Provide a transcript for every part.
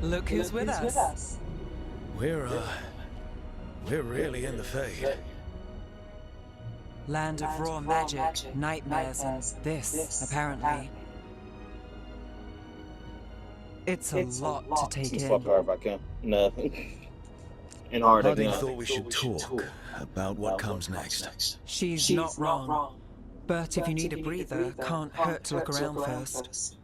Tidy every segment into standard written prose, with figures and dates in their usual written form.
Look who's with us. We're really in the Fade. Land of raw magic, nightmares, and this, apparently. It's a lot to take in. Fuck her if I can. No. In hard Harding again. thought we should talk about what comes next. She's not wrong. But if you need a breather, can't hurt to look around first.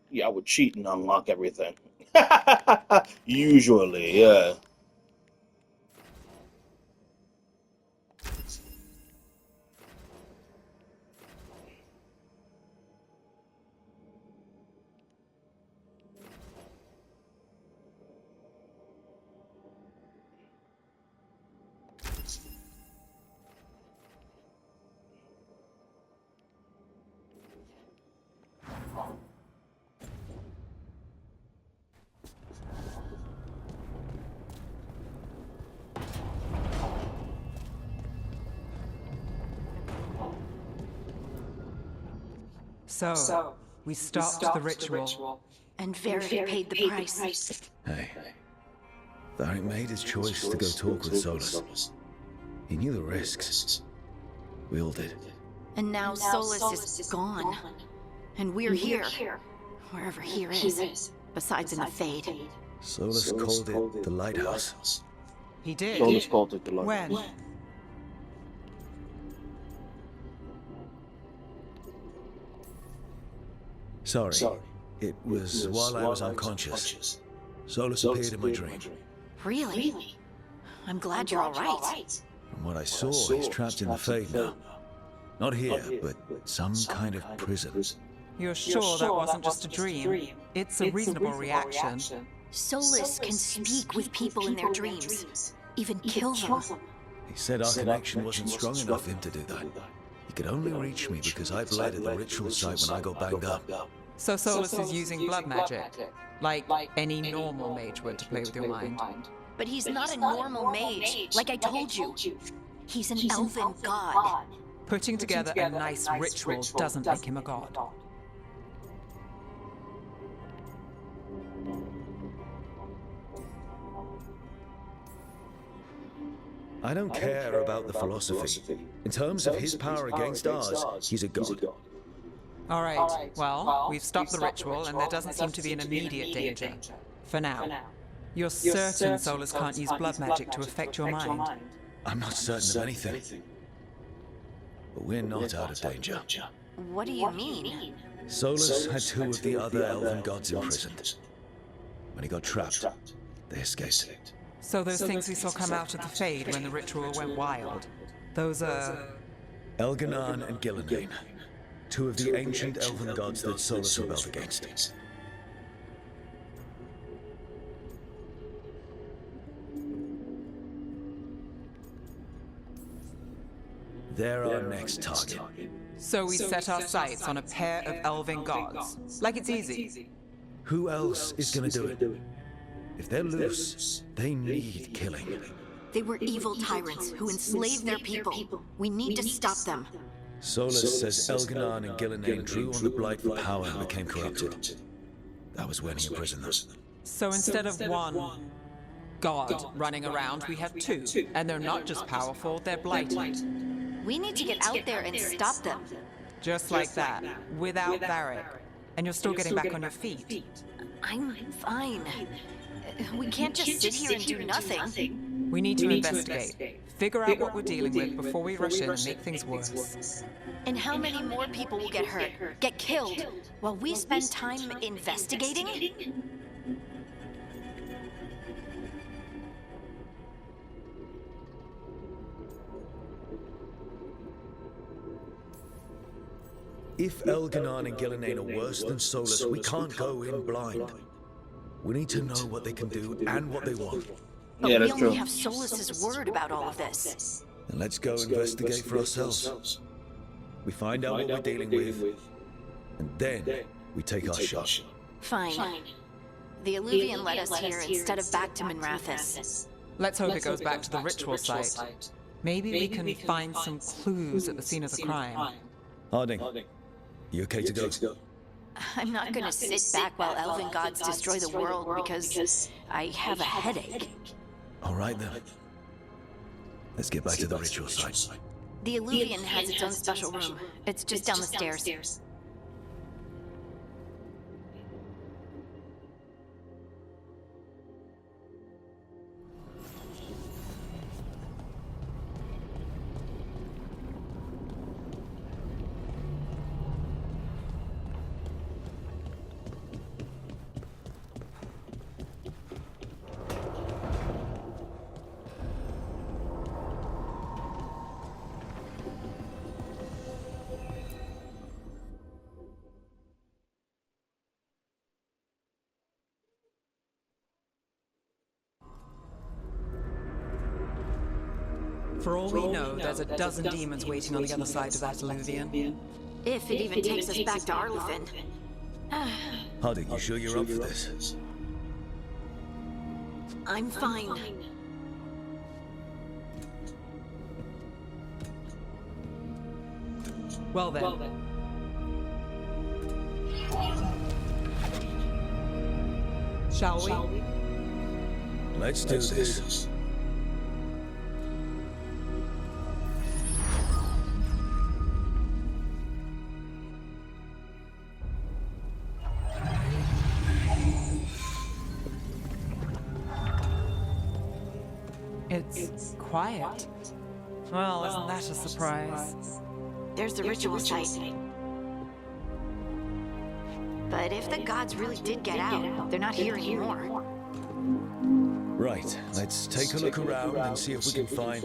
Yeah, I would cheat and unlock everything. Usually, yeah. So, we stopped the ritual. And Verity paid the price. Hey, Varric made his choice to go talk with Solus. He knew the risks. We all did. And now Solus is gone. And we're here. Wherever here is. Besides in the Fade. Solus called it the Lighthouse. He did? Solus called it the Lighthouse. When? Sorry. It was while I was unconscious. Solus appeared in my dream. Really? I'm glad you're all right. From what I saw, he's trapped in the Fade now. Not here, but some kind of prison. You're sure that wasn't just a dream? It's a reasonable reaction. Solus can speak with people in their dreams. Even kill them. He said our connection wasn't strong enough for him to do that. He could only reach me because I bled at the ritual site when I got banged up. So Solus is using blood magic, like any normal mage would to play with your mind. But he's not a normal mage, like I told you. He's an elven god. Putting together a nice ritual doesn't make him a god. I don't care about the philosophy. In terms of his power against ours, he's a god. All right, well, we've stopped the ritual and there doesn't seem to be an immediate danger. For now. You're certain Solus can't use blood magic to affect your mind? I'm not certain of anything. But we're not out of danger. What do you mean? Solus had two of the other elven gods imprisoned. When he got trapped, they escaped. So those things we saw come out of the Fade when the ritual went wild, those are... Elganan and Gillenane. Two of the ancient elven gods that Solus rebelled against. They're our next target. So we set our sights on a pair of elven gods. Like it's easy. Who else is gonna do it? If they're loose, they need killing. They were evil tyrants who enslaved their people. We need to stop them. Solus says Elganan and Gillenane drew on the Blight for power and became corrupted. That was when he imprisoned them. So instead of one god running around, we have two. And they're not just powerful, they're blighted. We need to get out there and stop them. Just like that, without Varric. And you're still getting back on your feet. I'm fine. We can't just sit here and do nothing. We need to investigate. Figure out what we're dealing with before we rush in and make things worse. And how many more people will get hurt, get killed, while we spend time investigating? If Elganan and Gillenane are worse than Solus, we can't go in blind. We need to know what they can do and what they want. But Yeah, we that's only true. have Solus's word about all of this. And let's go investigate for ourselves. We find out what we're dealing with, and then we take our shot. Fine. The Illuvian led us here instead of back to Minrathous. Let's hope it goes back to the ritual site. Maybe we can find some clues at the scene of the crime. Harding, you okay to go? I'm not gonna sit back while elven gods destroy the world because I have a headache. All right then. Let's get back to the ritual site. The Illuvian has its own special room. It's just down the stairs. For all we know, there's a dozen demons waiting on the other side of that Illuvian. If it even takes us back to Arlathan. Harding, you sure you're up for this? I'm fine. Well then. Shall we? Let's do this. It's quiet. Well, isn't that a surprise? There's the ritual site. But if the gods really did get out, they're not here anymore. Right, let's take a look around and see if we can find...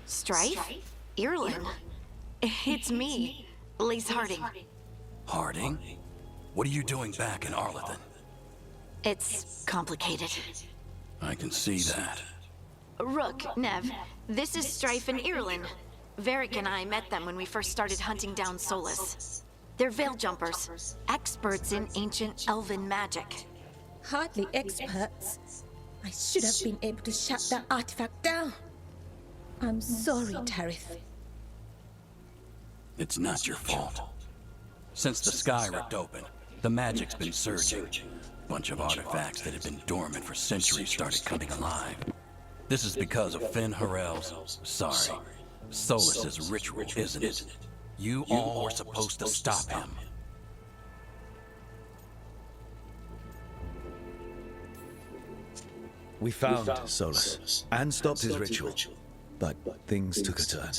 Strife? Irlin? It's me, Lace Harding. Harding? What are you doing back in Arlathan? It's complicated. I can see that. Rook, Nev, this is Strife and Irlin. Varric and I met them when we first started hunting down Solus. They're veil jumpers, experts in ancient elven magic. Hardly experts. I should have been able to shut that artifact down. I'm sorry, Tarith. It's not your fault. Since the sky ripped open, the magic's been surging. Bunch of artifacts that had been dormant for centuries started coming alive. This is because of Finn Harel's, Solus's ritual, isn't it? You all were supposed to stop him. We found Solus and stopped his ritual, but things took a turn.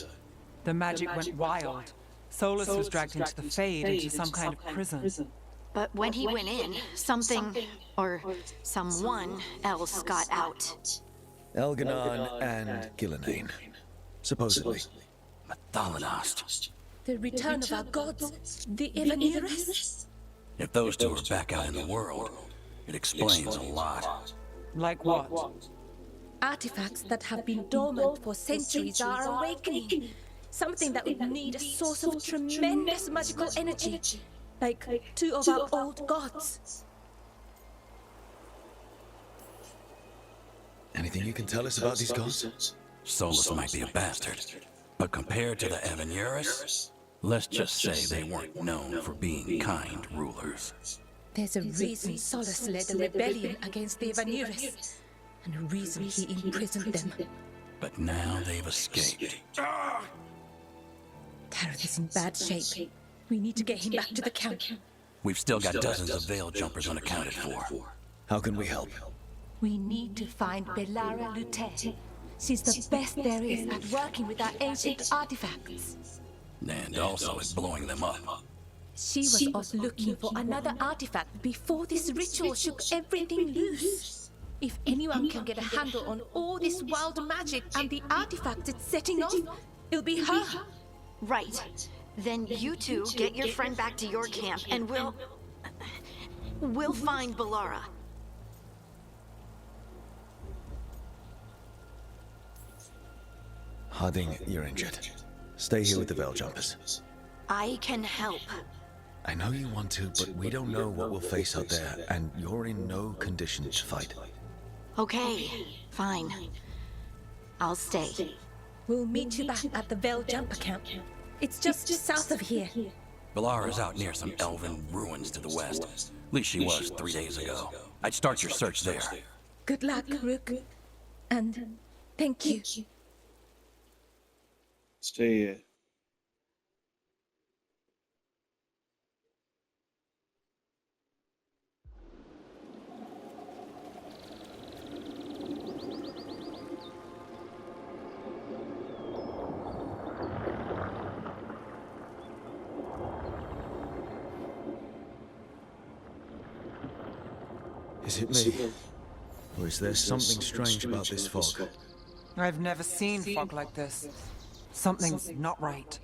The magic went wild. Solus was dragged into the Fade, into some kind of prison. But when he went in, something, or someone else got out. Elganon and Gillenane, supposedly. Mathalanost. The return of our gods, the Evaneres. If those two are back out in the world, it explains a lot. Like what? Artifacts that have been dormant for centuries are awakening. Something that would need a source of tremendous magical energy, like two of our old gods. Anything you can tell us about these gods? Solus might be a bastard, but compared to the Evanuris, let's just say they weren't known for being kind rulers. There's a reason Solus led a rebellion against the Evanuris, and a reason he imprisoned them. But now they've escaped. Tareth is in bad shape. We need to get him back to the camp. We've still got dozens of veil jumpers unaccounted for. How can we help? We need to find Belara Lute. She's the best there is at working with our ancient artifacts. And also at blowing them up. She was off looking for another artifact before this ritual shook everything loose. If anyone can get a handle on all this wild magic and the artifacts it's setting off, it'll be her. Right. Then you two get your friend back to your camp and we'll find Belara. Harding, you're injured. Stay here with the Veil Jumpers. I can help. I know you want to, but we don't know what we'll face out there, and you're in no condition to fight. Okay, fine. I'll stay. We'll meet you back at the Veil Jumper camp. It's just south of here. Belara's out near some elven ruins to the west. At least she was 3 days ago. I'd start your search there. Good luck, Rook. And thank you. Stay here. Is it me? Or is there something strange about this fog? I've never seen fog like this. Something's not right.